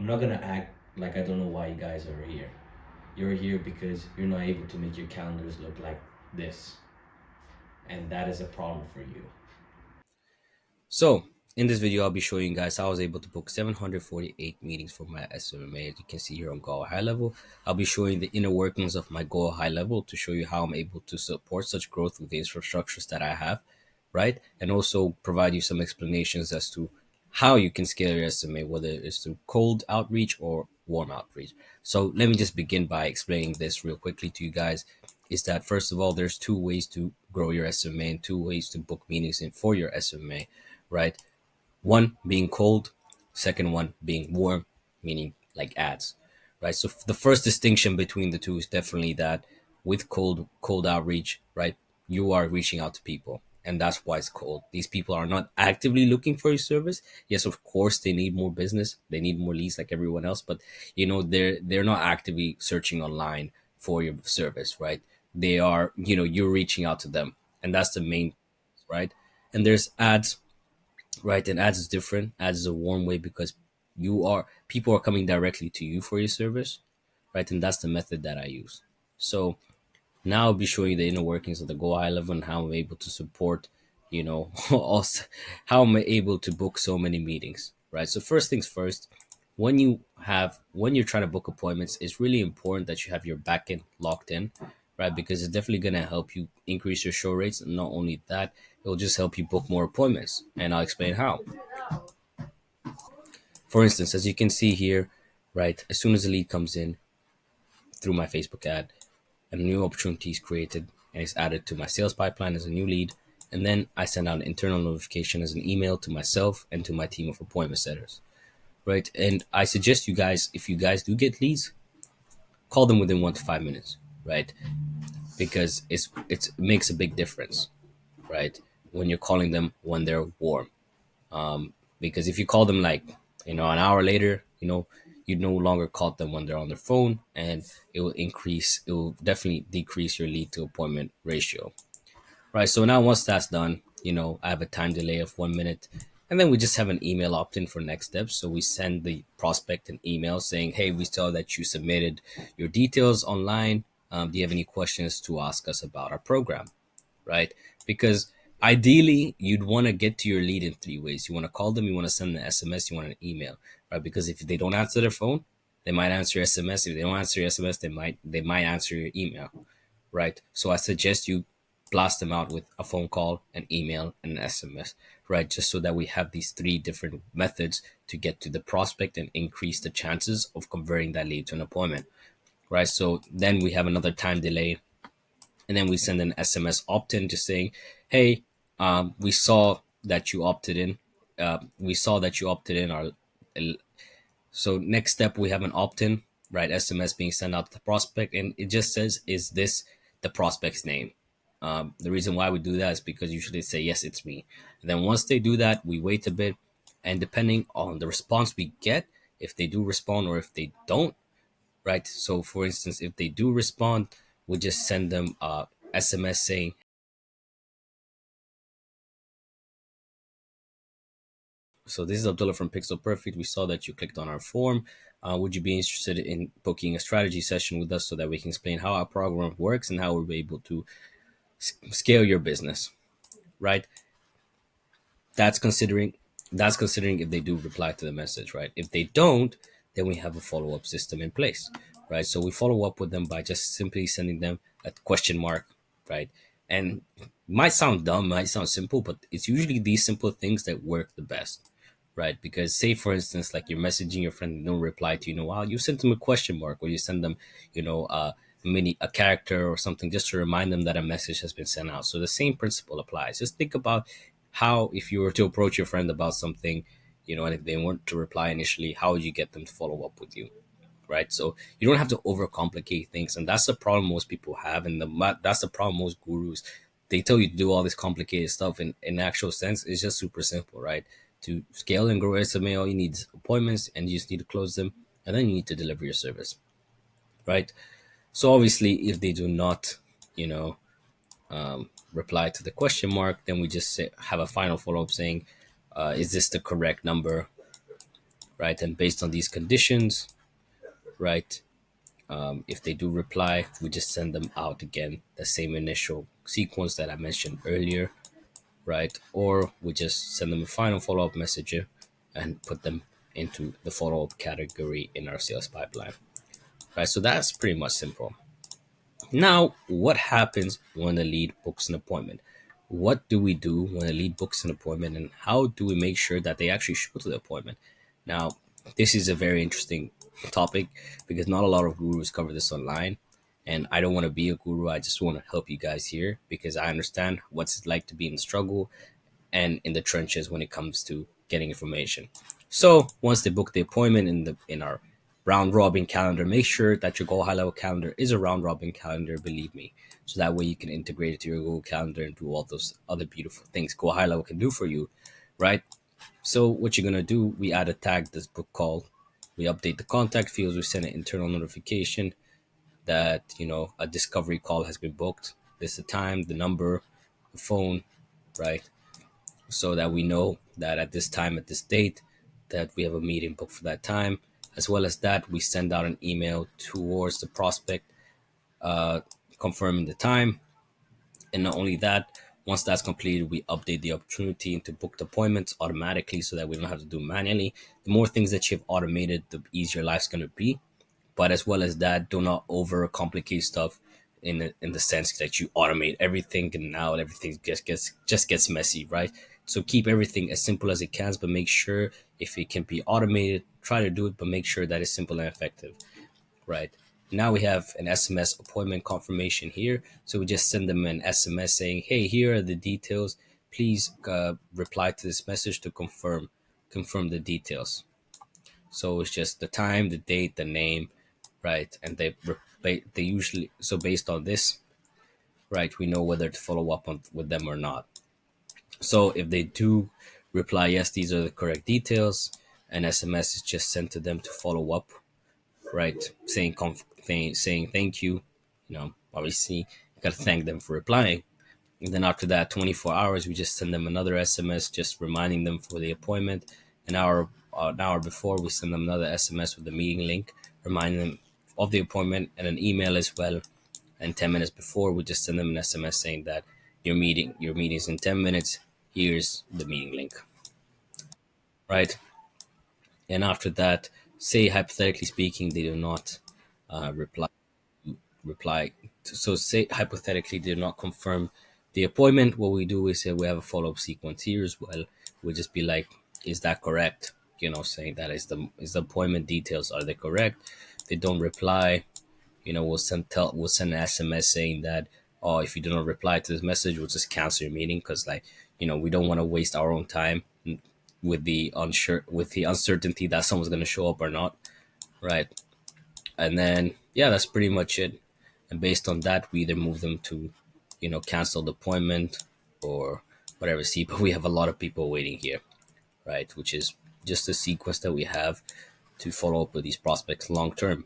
I'm not gonna act like I don't know why you guys are here. You're here because you're not able to make your calendars look like this, and that is a problem for you. So, in this video, I'll be showing you guys how I was able to book 748 meetings for my SMA. As you can see here on Go High Level, I'll be showing the inner workings of my Go High Level to show you how I'm able to support such growth with the infrastructures that I have, right? And also provide you some explanations as to how you can scale your SMA, whether it's through cold outreach or warm outreach. So let me just begin by explaining this real quickly to you guys. Is that first of all, there's two ways to grow your SMA and two ways to book meetings in for your SMA, right? One being cold, second one being warm, meaning like ads, right? So the first distinction between the two is definitely that with cold outreach, right? You are reaching out to people, and that's why it's cold. These people are not actively looking for your service. Yes, of course they need more business, they need more leads like everyone else, but they're not actively searching online for your service, right? They are, you're reaching out to them, and that's the main, right? And there's ads, right? And ads is different. Ads is a warm way because people are coming directly to you for your service, right? And that's the method that I use. So now I'll be showing you the inner workings of the Go High Level and how I'm able to support, also how I'm able to book so many meetings, right? So first things first, when you're trying to book appointments, it's really important that you have your backend locked in, right? Because it's definitely gonna help you increase your show rates, and not only that, it'll just help you book more appointments. And I'll explain how. For instance, as you can see here, right, as soon as a lead comes in through my Facebook ad, a new opportunity is created and it's added to my sales pipeline as a new lead. And then I send out an internal notification as an email to myself and to my team of appointment setters, right? And I suggest you guys, if you guys do get leads, call them within 1 to 5 minutes, right? Because it makes a big difference, right? When you're calling them when they're warm. Because if you call them like an hour later, you no longer call them when they're on their phone, and it will definitely decrease your lead to appointment ratio, right? So now once that's done, I have a time delay of 1 minute, and then we just have an email opt-in for next steps. So we send the prospect an email saying, hey, we saw that you submitted your details online. Do you have any questions to ask us about our program, right? Because ideally, you'd want to get to your lead in three ways. You want to call them, you want to send an SMS, you want an email, right? Because if they don't answer their phone, they might answer your SMS. If they don't answer your SMS, they might answer your email, right? So I suggest you blast them out with a phone call, an email, and an SMS, right? Just so that we have these three different methods to get to the prospect and increase the chances of converting that lead to an appointment, right? So then we have another time delay, and then we send an SMS opt-in just saying, "Hey, we saw that you opted in. We saw that you opted in. So next step, we have an opt-in, right? SMS being sent out to the prospect, and it just says, "Is this the prospect's name?" The reason why we do that is because usually they say, "Yes, it's me." And then once they do that, we wait a bit, and depending on the response we get, if they do respond or if they don't, right? So, for instance, if they do respond, we just send them a SMS saying, "So this is Abdullah from Pixel Perfect. We saw that you clicked on our form. Would you be interested in booking a strategy session with us so that we can explain how our program works and how we're able to scale your business?" Right? That's considering that's considering if they do reply to the message, right? If they don't, then we have a follow-up system in place, right? So we follow up with them by just simply sending them a question mark, right? And might sound dumb, might sound simple, but it's usually these simple things that work the best, right? Because say for instance, like you're messaging your friend and they don't reply to you in a while, you send them a question mark, or you send them, a character or something just to remind them that a message has been sent out. So the same principle applies. Just think about how, if you were to approach your friend about something, and if they weren't to reply initially, how would you get them to follow up with you? Right? So you don't have to overcomplicate things, and that's the problem most people have, and that's the problem most gurus. They tell you to do all this complicated stuff, and in actual sense, it's just super simple, right? To scale and grow SMA, all you need is appointments, and you just need to close them, and then you need to deliver your service, right? So obviously, if they do not, you know, reply to the question mark, then we just have a final follow up saying, "Is this the correct number?" right? And based on these conditions, right, if they do reply, we just send them out again the same initial sequence that I mentioned earlier, right? Or we just send them a final follow up message and put them into the follow up category in our sales pipeline, right? So that's pretty much simple. Now, what happens when a lead books an appointment? What do we do when a lead books an appointment, and how do we make sure that they actually show to the appointment? Now, this is a very interesting topic because not a lot of gurus cover this online. And I don't want to be a guru. I just want to help you guys here because I understand what's it like to be in the struggle and in the trenches when it comes to getting information. So once they book the appointment in our round robin calendar, make sure that your Go High Level calendar is a round robin calendar. Believe me, so that way you can integrate it to your Google Calendar and do all those other beautiful things Go High Level can do for you, right? So what you're gonna do, we add a tag this book call. We update the contact fields. We send an internal notification that a discovery call has been booked. This the time, the number, the phone, right? So that we know that at this time, at this date, that we have a meeting booked for that time. As well as that, we send out an email towards the prospect uh, confirming the time. And not only that, once that's completed, we update the opportunity into booked appointments automatically so that we don't have to do manually. The more things that you've automated, the easier life's going to be. But as well as that, do not overcomplicate stuff in the sense that you automate everything and now everything just gets messy, right? So keep everything as simple as it can, but make sure if it can be automated, try to do it, but make sure that it's simple and effective, right? Now we have an SMS appointment confirmation here. So we just send them an SMS saying, hey, here are the details. Please reply to this message to confirm the details. So it's just the time, the date, the name, right? And they usually, so based on this, right, we know whether to follow up with them or not. So if they do reply yes, these are the correct details, an SMS is just sent to them to follow up, right? Saying thank you. Obviously you gotta thank them for replying. And then after that, 24 hours, we just send them another SMS just reminding them for the appointment. An hour before, we send them another SMS with the meeting link, reminding them of the appointment, and an email as well. And 10 minutes before, we just send them an SMS saying that your meeting's in 10 minutes. Here's the meeting link, right? And after that, say hypothetically speaking, they do not reply. So say hypothetically they do not confirm the appointment. What we do is say we have a follow up sequence here as well. We'll just be like, is that correct? Saying that is the appointment details, are they correct? If they don't reply, we'll send an SMS saying that, oh, if you do not reply to this message, we'll just cancel your meeting because we don't want to waste our own time with the uncertainty that someone's going to show up or not, right? And then yeah, that's pretty much it. And based on that, we either move them to cancel the appointment or whatever. See, but we have a lot of people waiting here, right? Which is just a sequence that we have to follow up with these prospects long term.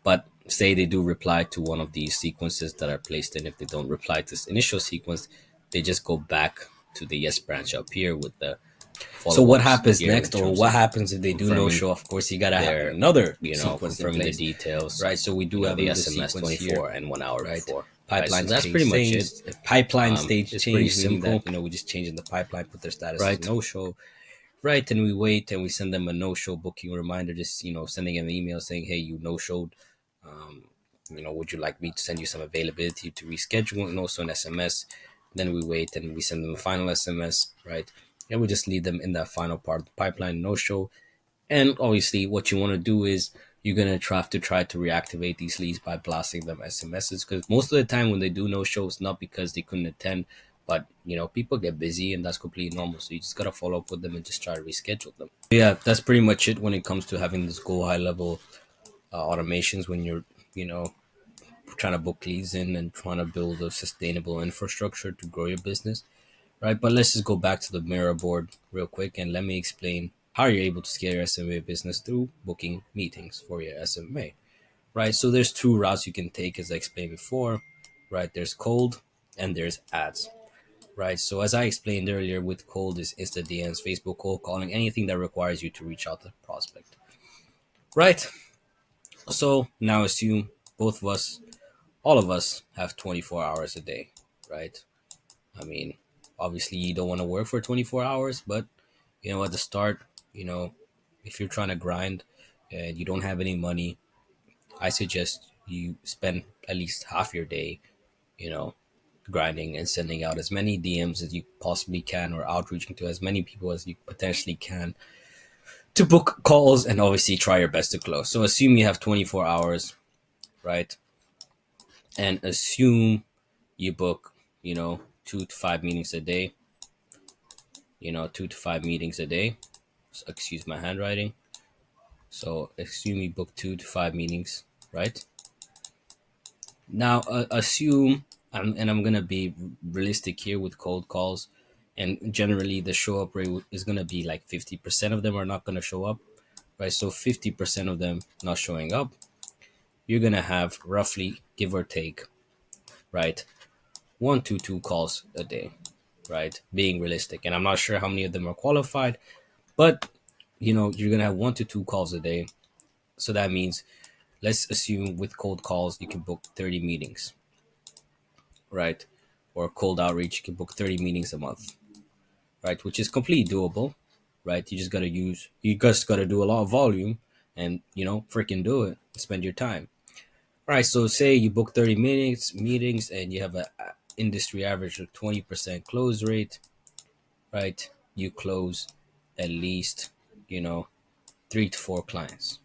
But say they do reply to one of these sequences that are placed in. If they don't reply to this initial sequence, they just go back to the yes branch up here with the follow. So what happens next, or what happens if they do no show? Of course, you gotta have another sequence confirming the details, right? So we do have the SMS 24 and 1 hour before pipeline. So that's pretty much it. Pipeline stage change, meaning that we just change in the pipeline, put their status as no show. Right, and we wait and we send them a no-show booking reminder, just sending an email saying, "Hey, you no-showed. Would you like me to send you some availability to reschedule?" And also an SMS. Then we wait and we send them a final SMS, right? And we just leave them in that final part of the pipeline, no-show. And obviously, what you want to do is you're gonna try to reactivate these leads by blasting them SMSs, because most of the time when they do no-show, it's not because they couldn't attend, but people get busy and that's completely normal. So you just gotta follow up with them and just try to reschedule them. Yeah, that's pretty much it when it comes to having this Go High Level automations when you're trying to book leads in and trying to build a sustainable infrastructure to grow your business, right? But let's just go back to the mirror board real quick and let me explain how you're able to scale your SMA business through booking meetings for your SMA, right? So there's two routes you can take, as I explained before, right? There's cold and there's ads. right? So as I explained earlier, with cold is insta DMs, Facebook cold calling, anything that requires you to reach out to the prospect, right? So now assume both of us, all of us, have 24 hours a day, right? I mean, obviously you don't want to work for 24 hours, but at the start, you know, if you're trying to grind and you don't have any money, I suggest you spend at least half your day, you know, grinding and sending out as many DMs as you possibly can, or outreaching to as many people as you potentially can to book calls, and obviously try your best to close. So assume you have 24 hours, right? And assume you book, 2 to 5 meetings a day, 2 to 5 meetings a day. So, excuse my handwriting. So assume you book 2 to 5 meetings, right? Now, assume, and I'm gonna be realistic here with cold calls, and generally the show up rate is gonna be like 50% of them are not gonna show up, right? So 50% of them not showing up, you're gonna have roughly, give or take, right, 1 to 2 calls a day, right? Being realistic, and I'm not sure how many of them are qualified, but you're gonna have 1 to 2 calls a day. So that means, let's assume with cold calls you can book 30 meetings, right? Or cold outreach, you can book 30 meetings a month, right? Which is completely doable, right? You just gotta do a lot of volume and, freaking do it. Spend your time. Right. So say you book 30 minutes meetings and you have a industry average of 20% close rate, right? You close at least, you know, 3 to 4 clients,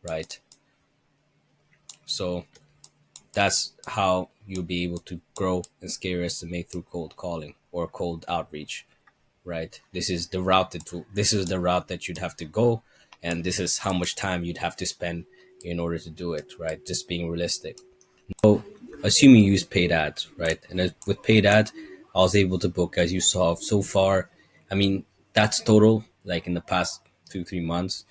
right? So that's how you'll be able to grow and scale your estimate through cold calling or cold outreach, right? This is the route that you'd have to go, and this is how much time you'd have to spend in order to do it, right? Just being realistic. So assuming you use paid ads, right? And with paid ads, I was able to book, as you saw so far. I mean, that's total, like in the past 2 3 months.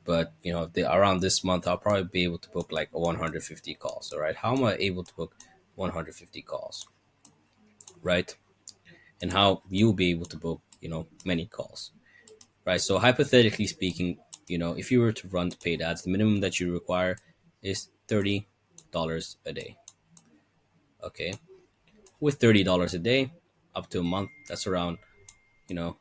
But around this month, I'll probably be able to book like 150 calls. All right, how am I able to book 150 calls, right? And how you'll be able to book, many calls, right? So hypothetically speaking, if you were to run paid ads, the minimum that you require is $30 a day. Okay, with $30 a day, up to a month, that's around, you know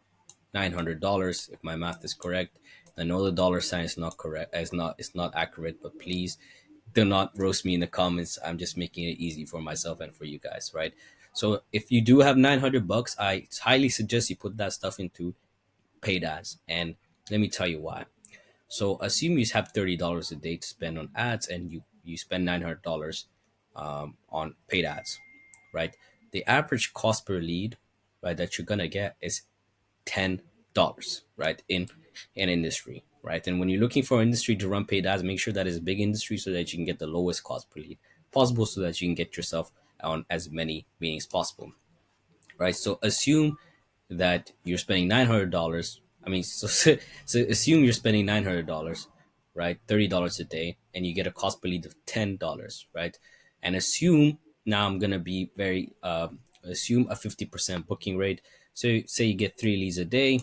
$900 if my math is correct. I know the dollar sign is not correct, it's not accurate, but please do not roast me in the comments. I'm just making it easy for myself and for you guys, right? So if you do have $900, I highly suggest you put that stuff into paid ads, and let me tell you why. So assume you have $30 a day to spend on ads, and you spend $900 on paid ads, right? The average cost per lead, right, that you're gonna get is $10, right, in an industry, right? And when you're looking for an industry to run paid ads, make sure that it's a big industry so that you can get the lowest cost per lead possible, so that you can get yourself on as many meetings possible, right? So assume that you're spending $900. I mean, so assume you're spending $900, right? $30 a day, and you get a cost per lead of $10, right? And assume, now I'm gonna be very assume a 50% booking rate. So say you get 3 leads a day,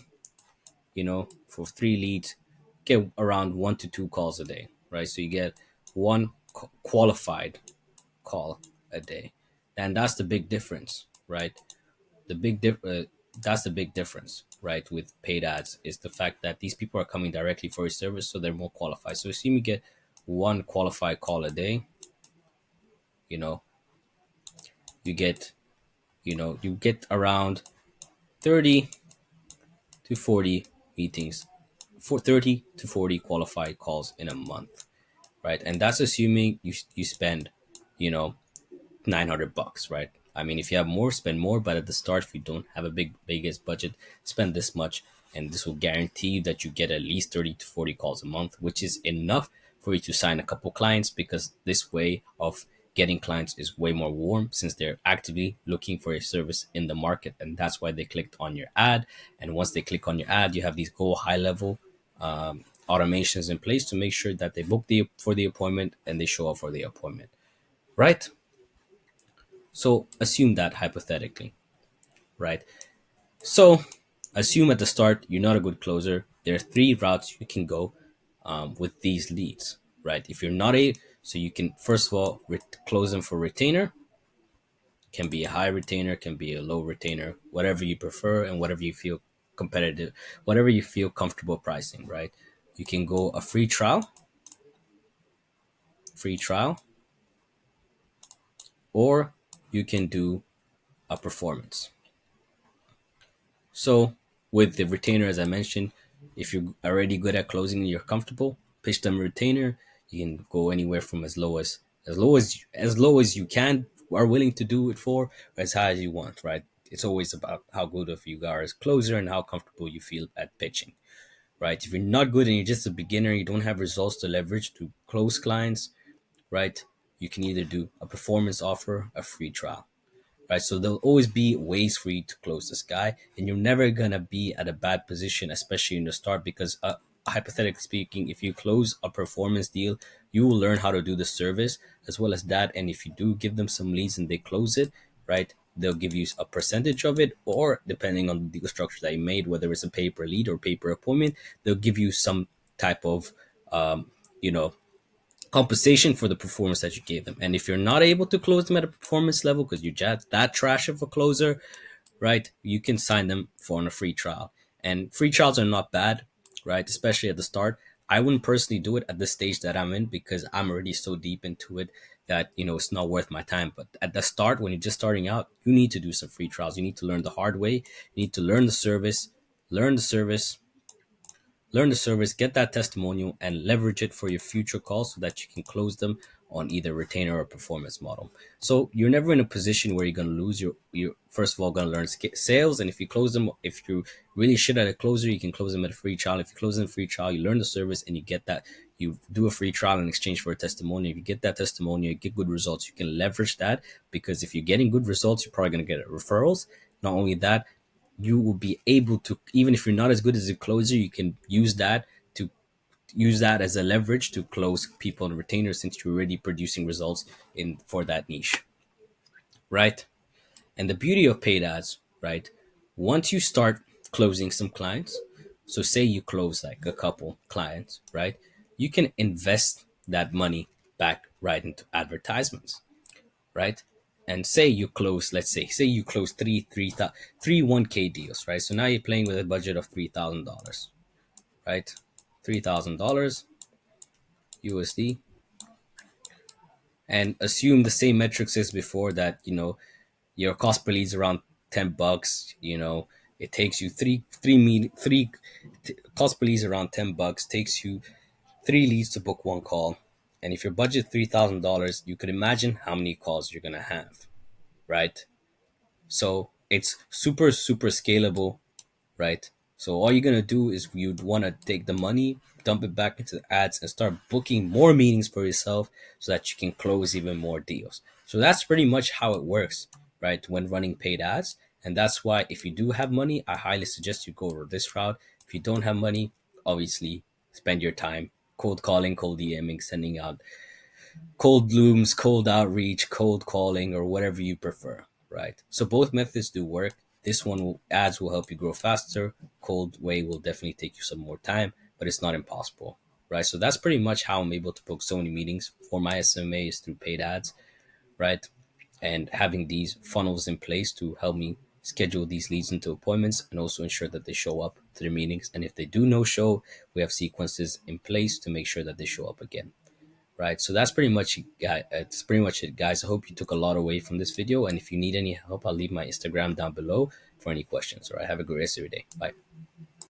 for 3 leads, get around 1 to 2 calls a day, right? So you get one qualified call a day, and that's the big difference, right? the big dif- uh, that's the big difference, right, with paid ads, is the fact that these people are coming directly for your service, so they're more qualified. So assume you get one qualified call a day, you know you get around 30 to 40 meetings, for 30 to 40 qualified calls in a month, right? And that's assuming you spend, you know $900, right? I mean, if you have more, spend more, but at the start, if you don't have a biggest budget, spend this much, and this will guarantee you that you get at least 30 to 40 calls a month, which is enough for you to sign a couple clients, because this way of getting clients is way more warm, since they're actively looking for a service in the market, and that's why they clicked on your ad. And once they click on your ad, you have these go high level automations in place to make sure that they book for the appointment and they show up for the appointment, right? So assume that hypothetically, right? So assume at the start you're not a good closer. There are three routes you can go with these leads, right? If you're not a, so you can first of all close them for retainer. Can be a high retainer, can be a low retainer, whatever you prefer and whatever you feel competitive, whatever you feel comfortable pricing, right? You can go a free trial, or you can do a performance. So with the retainer, as I mentioned, if you're already good at closing and you're comfortable, pitch them a retainer. You can go anywhere from as low as you can are willing to do it for, or as high as you want, right? It's always about how good of you are as closer and how comfortable you feel at pitching, right? If you're not good and you're just a beginner, you don't have results to leverage to close clients, right? You can either do a performance offer, a free trial, right? So there'll always be ways for you to close this guy, and you're never gonna be at a bad position, especially in the start, because hypothetically speaking, if you close a performance deal, you will learn how to do the service as well as that. And if you do give them some leads and they close it, right? They'll give you a percentage of it, or depending on the deal structure that you made, whether it's a pay per lead or pay per appointment, they'll give you some type of um, you know compensation for the performance that you gave them. And if you're not able to close them at a performance level because you're just that trash of a closer, right, you can sign them for on a free trial. And free trials are not bad, right? Especially at the start. I wouldn't personally do it at the stage that I'm in because I'm already so deep into it that it's not worth my time. But at the start, when you're just starting out, you need to do some free trials. You need to learn the hard way. You need to learn the service, get that testimonial, and leverage it for your future calls so that you can close them on either retainer or performance model. So you're never in a position where you're going to lose your first of all going to learn sales. And if you close them, if you really shit at a closer, you can close them at a free trial. If you close them a free trial, you learn the service and you get that. You do a free trial in exchange for a testimonial. If you get that testimonial, you get good results, you can leverage that, because if you're getting good results, you're probably going to get referrals. Not only that, you will be able to, even if you're not as good as a closer, you can to use that as a leverage to close people on retainers, since you're already producing results in for that niche, right? And the beauty of paid ads, right? Once you start closing some clients, so say you close like a couple clients, right? You can invest that money back right into advertisements, right? And say you close, let's say you close three 1K deals, right? So now you're playing with a budget of $3,000, right? $3,000 USD, and assume the same metrics as before, that your cost per lead is around $10. It takes you cost per lead is around $10, takes you three leads to book one call. And if your budget $3,000, you could imagine how many calls you're gonna have, right? So it's super, super scalable, right? So all you're gonna do is you'd want to take the money, dump it back into the ads, and start booking more meetings for yourself so that you can close even more deals. So that's pretty much how it works, right? When running paid ads. And that's why if you do have money, I highly suggest you go over this route. If you don't have money, obviously spend your time cold calling, cold DMing, sending out cold blooms, cold outreach, cold calling, or whatever you prefer, right? So both methods do work. This one ads will help you grow faster. Cold way will definitely take you some more time, but it's not impossible, right? So that's pretty much how I'm able to book so many meetings for my SMA is through paid ads, right? And having these funnels in place to help me schedule these leads into appointments and also ensure that they show up to the meetings. And if they do no show, we have sequences in place to make sure that they show up again, right? So that's pretty much it's pretty much it, guys. I hope you took a lot away from this video, and if you need any help, I'll leave my Instagram down below for any questions. All right, have a great rest of your day. Bye.